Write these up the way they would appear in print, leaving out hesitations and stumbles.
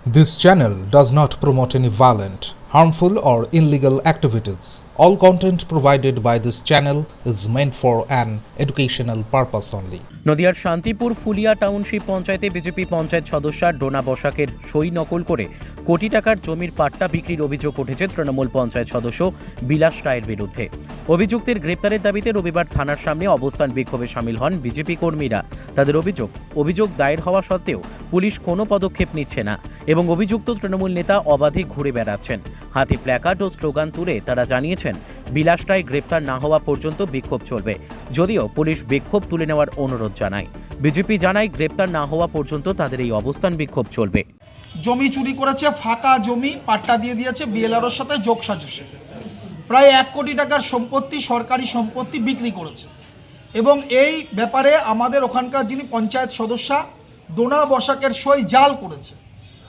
This channel does not promote any violent, harmful, or illegal activities. All content provided by this channel is meant for an educational purpose only. নদিয়ার Shantipur Phulia township পঞ্চায়েতে BJP panchayat সদস্য ডোনা বসাকের সই নকল করে কোটি টাকার জমির পাট্টা বিক্রির অভিযোগ উঠেছে তৃণমূল পঞ্চায়েত সদস্য বিলাস রায়ের বিরুদ্ধে। অভিযুক্তের গ্রেপ্তারের দাবিতে রবিবার থানার সামনে অবস্থান বিক্ষোভে সামিল হন বিজেপি কর্মীরা। তাদের অভিযোগ দায়ের হওয়া সত্ত্বেও পুলিশ কোনো পদক্ষেপ নিচ্ছে না এবং অভিযুক্ত তৃণমূল নেতা অবাধে ঘুরে বেড়াচ্ছেন। হাতে প্ল্যাকার্ড ও স্লোগান তুলে তারা জানিয়েছেন বিলাস রায় গ্রেপ্তার না হওয়া পর্যন্ত বিক্ষোভ চলবে, যদিও পুলিশ বিক্ষোভ তুলে নেওয়ার অনুরোধ জানায়। বিজেপি জানায় গ্রেপ্তার না হওয়া পর্যন্ত তাদের এই অবস্থান বিক্ষোভ চলবে। জমি চুরি করেছে, ফাঁকা জমি পাট্টা দিয়ে দিয়েছে বিএলআরওর সাথে যোগসাজশে। প্রায় 1 কোটি টাকার সম্পত্তি, সরকারি সম্পত্তি বিক্রি করেছে এবং এই ব্যাপারে আমাদের ওখানকার যিনি পঞ্চায়েত সদস্য ডোনা বসাকের সই জাল করেছে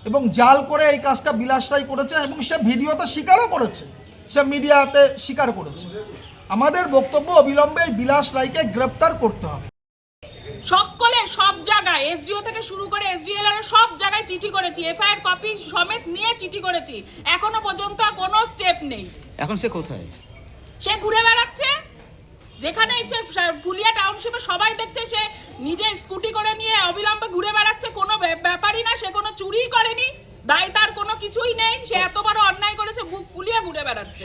এবং জাল করে এই কাজটা বিলাস রায় করেছে এবং সে ভিডিওতে স্বীকারও করেছে, সে মিডিয়াতে স্বীকার করেছে। আমাদের বক্তব্য অবিলম্বে বিলাস রায়কে গ্রেপ্তার করতে হবে। সকলে সব জায়গায় এসডিও থেকে শুরু করে এসডিএলআর সব জায়গায় চিঠি করেছি, এফআইআর কপি সমেত নিয়ে চিঠি করেছি, এখনো পর্যন্ত কোনো স্টেপ নেই। এখন সে কোথায়? সে ঘুরে বেড়াচ্ছে যেখানে ইচ্ছে। ফুলিয়া টাউনশিপে সবাই দেখছে সে নিজে স্কুটি করে নিয়ে অবিলম্বে ঘুরে বেড়াচ্ছে, কোনো ব্যাপারই না, সে কোনো চুরিই করেনি, দায় তার কোনো কিছুই নেই। সে এত বড় অন্যায় করেছে, বুক ফুলিয়ে ঘুরে বেড়াচ্ছে।